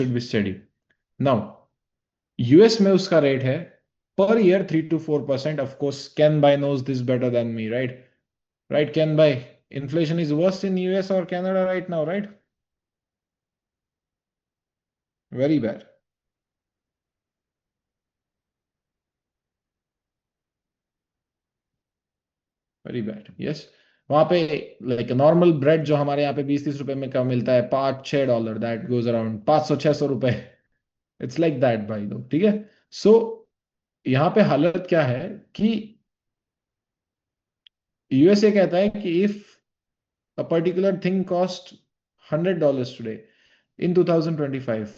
Should be study. Now US में उसका rate है per year 3 to 4%। Of course can by knows this better than me, right? Right, can by, inflation is worse in US or Canada right now, right? Very bad, very bad, yes। वहां पे like normal bread जो हमारे यहाँ पे 20-30 रुपए में कम मिलता है, 5-6 डॉलर, दैट गोज अराउंड 500-600 रुपए। इट्स लाइक दैट भाई लोग, ठीक है। सो यहाँ पे हालत क्या है कि यूएसए कहता है कि if a particular thing cost $100 today in 2025,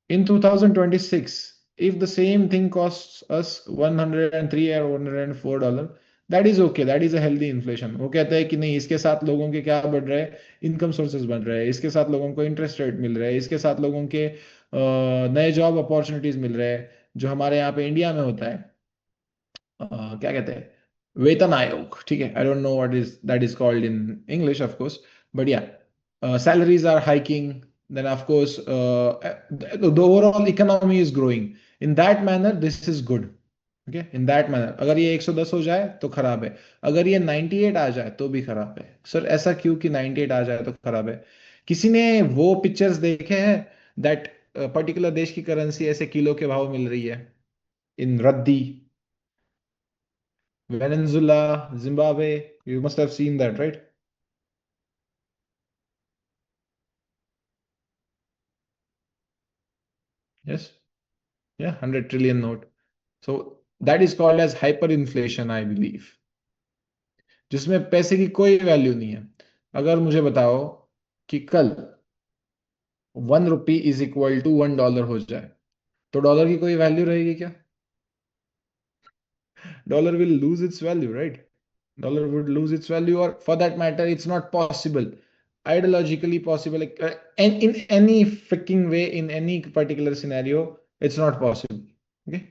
in 2026 if the same thing costs us 103 or $104, that is okay, that is a healthy inflation। वो कहता है कि नहीं, इसके साथ लोगों के क्या बढ़ रहे हैं, इनकम सोर्सेज बढ़ रहे हैं, इसके साथ लोगों को इंटरेस्ट रेट मिल रहे हैं, इसके साथ लोगों के नए जॉब अपॉर्चुनिटीज मिल रहे हैं, जो हमारे यहाँ पे इंडिया में होता है क्या कहते हैं, वेतन आयोग, ठीक है। I don't know what is that is called in English of course, but या salaries are hiking, then of course the overall economy is growing। in that manner this is good, okay, in that manner। अगर ये 110 हो जाए तो खराब है, अगर ये 98 आ जाए तो भी खराब है। सर ऐसा क्यों कि 98 आ जाए तो खराब है? किसी ने वो पिक्चर्स देखे हैं दैट पर्टिकुलर देश की करेंसी ऐसे किलो के भाव मिल रही है इन रद्दी, Venezuela, Zimbabwe, you must have seen that, right? Yes. Yeah, 100 trillion note। So that is called as hyperinflation, I believe, जिसमें पैसे की कोई वैल्यू नहीं है। अगर मुझे बताओ कि कल 1 रुपी इज इक्वल टू $1 हो जाए, तो डॉलर की कोई वैल्यू रहेगी क्या? Dollar will lose its value, right? Dollar would lose its value, or for that matter it's not possible, ideologically possible, like, and in any freaking way, in any particular scenario it's not possible, okay,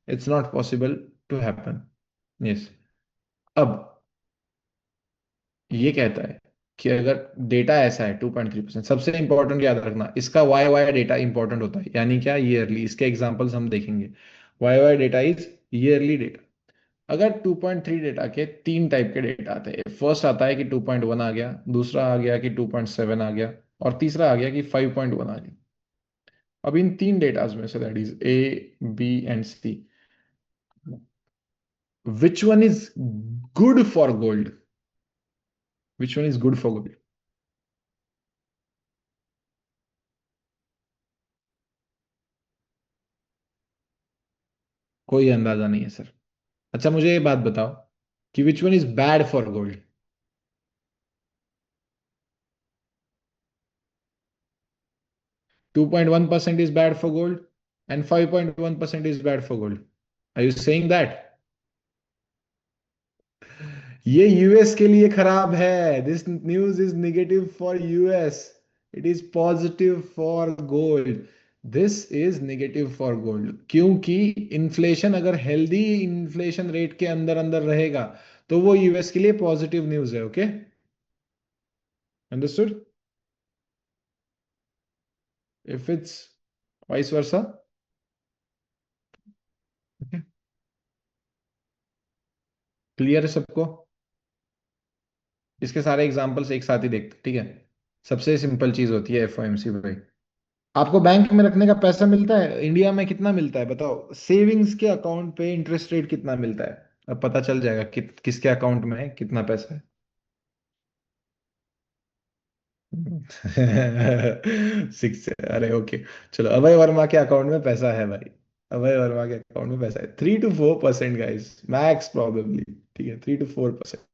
it's not possible to happen। yes। अब ये कहता है कि अगर data ऐसा है 2.3%, सबसे important याद रखना, इसका वाई वाई डेटा इंपॉर्टेंट होता है, यानी क्या, ईयरली। इसके एग्जांपल्स हम देखेंगे। Y Y data is yearly data. अगर 2.3 डेटा के तीन टाइप के डेटा आते हैं, फर्स्ट आता है कि 2.1 आ गया, दूसरा आ गया कि 2.7 आ गया, और तीसरा आ गया कि 5.1 आ गया। अब इन तीन डेटाज में से, that is A, B and C, which one is good for gold? Which one is good for gold? कोई अंदाजा नहीं है सर। अच्छा मुझे ये बात बताओ कि विच one is bad for gold? 2.1% is bad for gold and 5.1% is bad for gold। Are you saying that? ये यूएस के लिए खराब है। This news is negative for US, it is positive for gold. This is negative for gold, क्योंकि inflation अगर healthy inflation rate के अंदर अंदर रहेगा तो वो यूएस के लिए पॉजिटिव न्यूज है। Okay, understood? If it's vice versa, clear है सबको? इसके सारे एग्जांपल्स एक साथ ही देखते, ठीक है। सबसे सिंपल चीज होती है एफओएमसी भाई। आपको बैंक में रखने का पैसा मिलता है, इंडिया में कितना मिलता है बताओ? सेविंग्स के अकाउंट पे इंटरेस्ट रेट कितना मिलता है? अब पता चल जाएगा किसके अकाउंट में है, कितना पैसा है। सिक्स, अरे ओके। चलो, अभय वर्मा के अकाउंट में पैसा है भाई। अभय वर्मा के अकाउंट में पैसा है 3 to 4% गाइस, मैक्स प्रॉबेबली। ठीक है, 3 to 4%।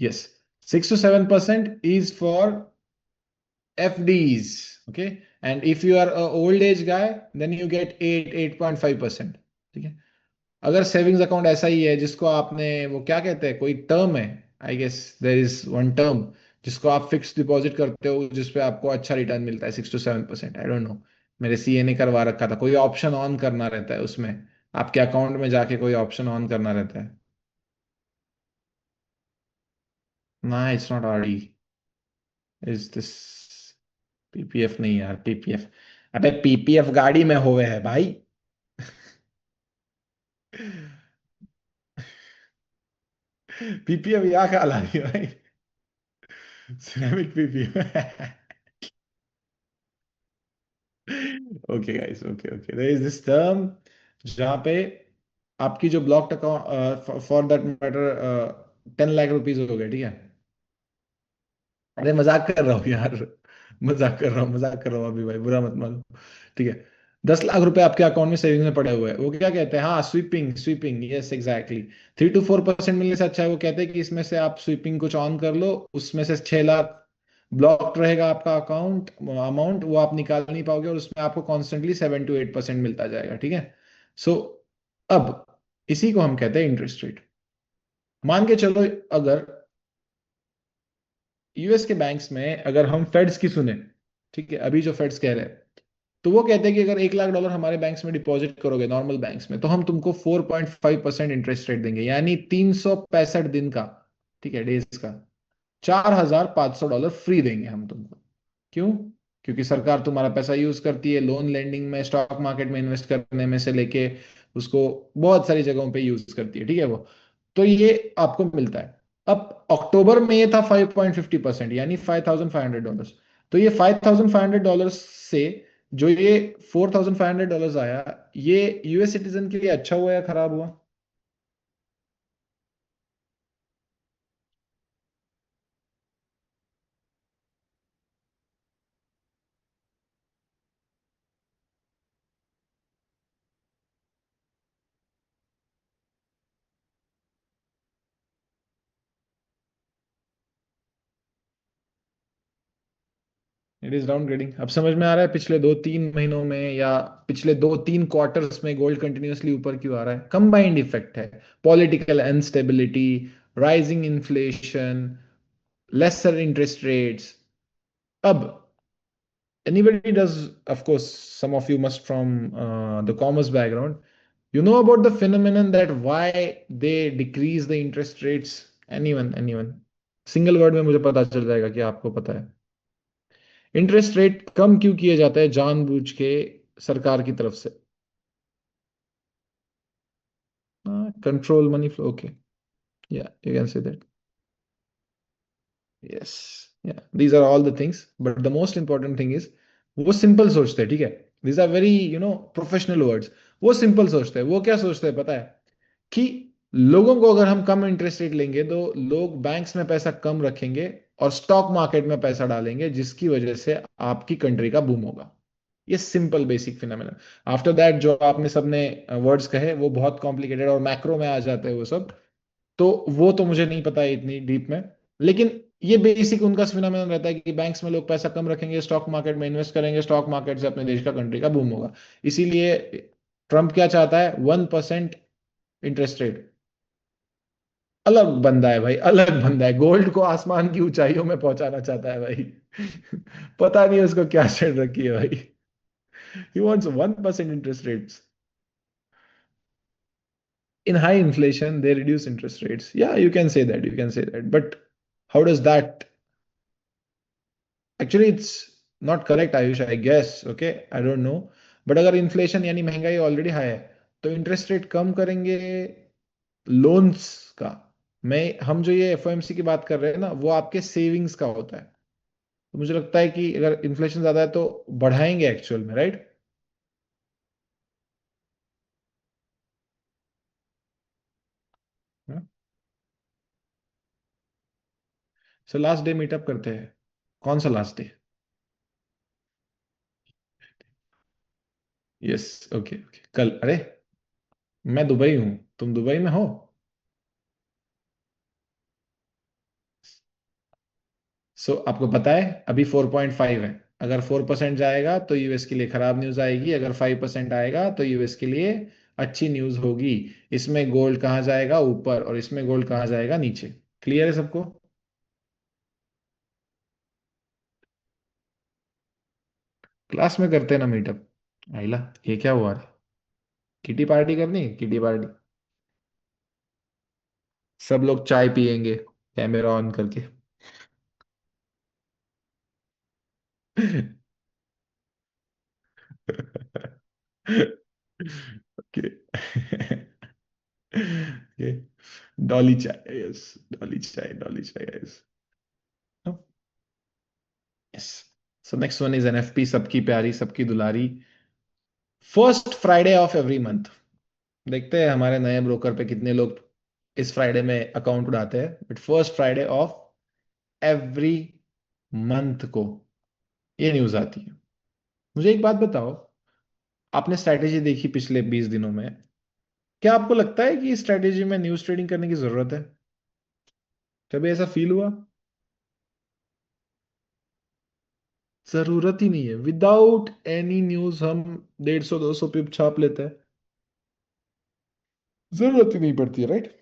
Yes, 6 to 7% is for FDs, okay? And if you are a old age guy, then you get 8.5%, ठीक है। अगर सेविंग्स अकाउंट ऐसा ही है जिसको आपने, वो क्या कहते हैं, कोई टर्म है, I guess there is one term, जिसको आप फिक्स डिपॉजिट करते हो, जिसपे आपको अच्छा रिटर्न मिलता है 6 to 7%, आई डोंट नो। मेरे सीए ने करवा रखा था, कोई ऑप्शन ऑन करना रहता है उसमें, आपके अकाउंट में जाके कोई ऑप्शन ऑन करना रहता है। ना, it's not RD. Is this PPF? नहीं यार, पीपीएफ। अबे पीपीएफ गाड़ी में होवे है भाई। पीपीएफ यहाँ कहाँ ला रही है भाई? Ceramic PPF. Okay guys, okay okay, there is this term जहाँ पे आपकी जो blocked account, for that matter 10 lakh rupees हो गए, ठीक है। अरे मजाक कर रहा हूँ यार, मजाक कर रहा हूँ, मजाक कर रहा हूँ अभी भाई, बुरा मत मानो। ठीक है, 10 लाख रुपए आपके अकाउंट में सेविंग में पड़े हुए हैं, वो क्या कहते हैं, हाँ sweeping, sweeping, yes exactly. 3 to 4% मिलने से अच्छा है, वो कहते हैं कि इसमें से आप स्वीपिंग कुछ ऑन कर लो, उसमें से 6 लाख ब्लॉक्ड रहेगा आपका अकाउंट अमाउंट, वो आप निकाल नहीं पाओगे, और उसमें आपको कॉन्स्टेंटली 7 to 8% मिलता जाएगा, ठीक है। सो अब इसी को हम कहते हैं इंटरेस्ट रेट। मान के चलो, अगर यूएस के बैंक्स में अगर हम फेड्स की सुने, ठीक है, अभी जो फेड्स कह रहे हैं, तो वो कहते हैं कि अगर 1 लाख डॉलर हमारे बैंक्स में डिपॉजिट करोगे नॉर्मल बैंक्स में, तो हम तुमको 4.5% इंटरेस्ट रेट देंगे, यानी 365 दिन का, ठीक है, डेज का, $4,500 फ्री देंगे हम तुमको। क्यों? क्योंकि सरकार तुम्हारा पैसा यूज करती है लोन लेंडिंग में, स्टॉक मार्केट में इन्वेस्ट करने में से लेके उसको बहुत सारी जगहों पे यूज करती है, ठीक है वो। तो ये आपको मिलता है। अब अक्टूबर में ये था 5.50%, यानी $5,500। तो ये $5,500 से जो ये $4,500 आया, ये यूएस सिटीजन के लिए अच्छा हुआ या खराब हुआ? It is down grading. अब समझ में आ रहा है पिछले 2-3 महीनों में या पिछले 2-3 क्वार्टर्स में गोल्ड कंटिन्यूअसली ऊपर क्यों आ रहा है? कंबाइंड इफेक्ट है, political instability, rising inflation, lesser interest rates. अब anybody does, of course some of you must from the commerce background, you know about the phenomenon that why they decrease the interest rates? Anyone? Single word में मुझे पता चल जाएगा कि आपको पता है। इंटरेस्ट रेट कम क्यों किए जाते हैं जानबूझ के सरकार की तरफ से? कंट्रोल मनी फ्लो, ओके, या you can say that. Yes, yeah these are all the things, but the most important thing is, वो सिंपल सोचते हैं, ठीक है। These are very professional words. वो सिंपल सोचते हैं, वो क्या सोचते हैं पता है? कि लोगों को अगर हम कम इंटरेस्ट रेट लेंगे तो लोग बैंक्स में पैसा कम रखेंगे और स्टॉक मार्केट में पैसा डालेंगे, जिसकी वजह से आपकी कंट्री का बूम होगा। ये simple basic phenomena. After that जो आपने सबने वर्ड्स कहे वो बहुत कॉम्प्लिकेटेड और मैक्रो में आ जाते हैं वो सब, तो वो तो मुझे नहीं पता है इतनी डीप में। लेकिन ये बेसिक उनका फिनोमेना रहता है कि बैंक्स में लोग पैसा कम रखेंगे, स्टॉक मार्केट में इन्वेस्ट करेंगे, स्टॉक मार्केट से अपने देश का कंट्री का बूम होगा। इसीलिए ट्रम्प क्या चाहता है? 1% इंटरेस्ट रेट। अलग बंदा है भाई, अलग बंदा है, गोल्ड को आसमान की ऊंचाइयों में पहुंचाना चाहता है भाई। पता नहीं उसको क्या चढ़ रखी है भाई। ही wants 1% interest rates. In high inflation, they reduce interest rates. Yeah, you can say that. You can say that. But how does that? Actually, it's not correct, Ayush, I guess. Okay, I don't know. But अगर inflation यानी महंगाई already high है, तो interest rate कम करेंगे loans का। मैं हम जो ये एफओएमसी की बात कर रहे हैं ना, वो आपके सेविंग्स का होता है। तो मुझे लगता है कि अगर इन्फ्लेशन ज्यादा है तो बढ़ाएंगे एक्चुअल में, right? So last day meetup करते हैं। कौन सा last day? Yes, okay okay, कल। अरे मैं दुबई हूँ, तुम दुबई में हो? सो आपको पता है अभी 4.5 है। अगर 4% जाएगा तो यूएस के लिए खराब न्यूज आएगी, अगर 5% आएगा तो यूएस के लिए अच्छी न्यूज होगी। इसमें गोल्ड कहाँ जाएगा? ऊपर। और इसमें गोल्ड कहाँ जाएगा? नीचे। क्लियर है सबको? क्लास में करते हैं ना मीटअप। आइला, ये क्या हुआ? किटी पार्टी करनी है, किटी पार्टी। सब लोग चाय पियेंगे। कैमरा ऑन करके। ओके। ओके। डॉली चाय, यस। डॉली चाय, डॉली चाय, yes. Yes. So next one is NFP, सबकी प्यारी सबकी दुलारी। First Friday of every month. देखते हैं हमारे नए ब्रोकर पे कितने लोग इस फ्राइडे में अकाउंट उड़ाते हैं, but first Friday of every month को ये न्यूज आती है। मुझे एक बात बताओ, आपने स्ट्रैटेजी देखी पिछले 20 दिनों में, क्या आपको लगता है कि इस स्ट्रैटेजी में न्यूज ट्रेडिंग करने की जरूरत है? कभी ऐसा फील हुआ? जरूरत ही नहीं है, विदाउट एनी न्यूज हम 150 200 पिप छाप लेते हैं। जरूरत ही नहीं पड़ती है, राइट?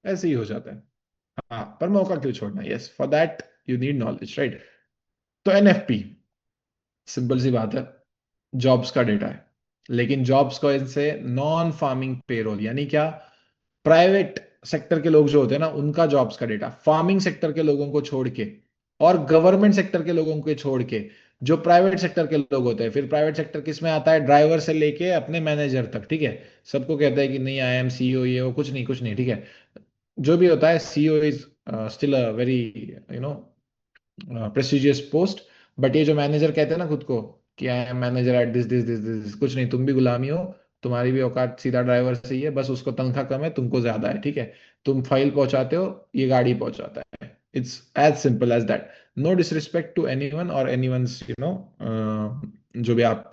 ऐसे ही हो जाता है। हाँ, पर मौका क्यों छोड़ना? Yes, for that you need knowledge, right? तो एनएफपी, सिंपल सी बात है, जॉब्स का डेटा है। लेकिन जॉब्स को इनसे नॉन फार्मिंग पेरोल, यानी क्या, प्राइवेट सेक्टर के लोग जो होते हैं ना, उनका जॉब्स का डेटा, फार्मिंग सेक्टर के लोगों को छोड़ के और गवर्नमेंट सेक्टर के लोगों को छोड़ के, जो प्राइवेट सेक्टर के लोग होते हैं, फिर प्राइवेट सेक्टर किस में आता है? ड्राइवर से लेके अपने मैनेजर तक, ठीक है। सबको कहते हैं कि नहीं, आई एम सीईओ, ये वो, कुछ नहीं कुछ नहीं, ठीक है। जो भी होता है, CEO is still a very, you know, prestigious post. But ये जो मैनेजर कहते हैं ना खुद को कि I am manager at this this this this, कुछ नहीं, तुम भी गुलामी हो। तुम्हारी भी औकात सीधा ड्राइवर से ही है, बस उसको तनख्वाह कम है, तुमको ज्यादा है, ठीक है। तुम फाइल पहुंचाते हो, ये गाड़ी पहुंचाता है। It's as simple as that. No disrespect to anyone और एनीवंस, यू नो, जो भी आप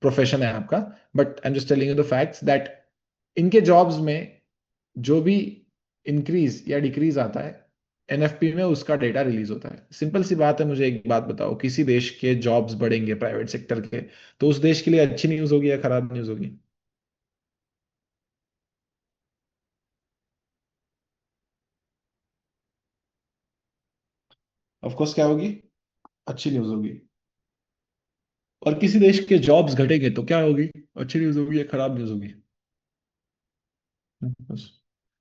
प्रोफेशन है आपका, but I am just telling you the facts that इनके जॉब्स में जो भी इंक्रीज या डिक्रीज आता है, एनएफपी में उसका डेटा रिलीज होता है। सिंपल सी बात है। मुझे एक बात बताओ, किसी देश के जॉब्स बढ़ेंगे प्राइवेट सेक्टर के, तो उस देश के लिए अच्छी न्यूज होगी या खराब न्यूज होगी? ऑफ कोर्स क्या होगी? अच्छी न्यूज होगी। और किसी देश के जॉब्स घटेंगे तो क्या होगी? अच्छी न्यूज होगी या खराब न्यूज होगी? बस।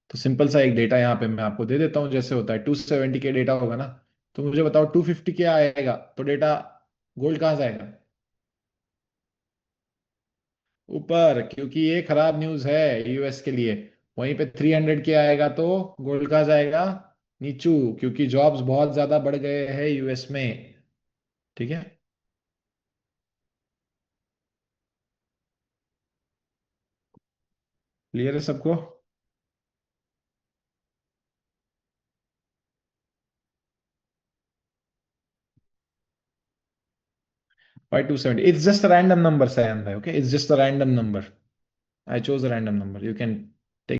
तो सिंपल सा एक डेटा यहाँ पे मैं आपको दे देता हूँ। जैसे होता है 270 के डेटा होगा ना, तो मुझे बताओ 250 के आएगा तो डेटा गोल्ड कहाँ जाएगा? ऊपर, क्योंकि ये खराब न्यूज है यूएस के लिए। वहीं पे 300 के आएगा तो गोल्ड कहाँ जाएगा? नीचू, क्योंकि जॉब्स बहुत ज्यादा बढ़ गए हैं यूएस में। ठीक है। क्लियर है सबको? 5270, इट्स जस्ट रैंडम नंबर, सैन भाई, okay, it's just a random number. I chose a random number, you can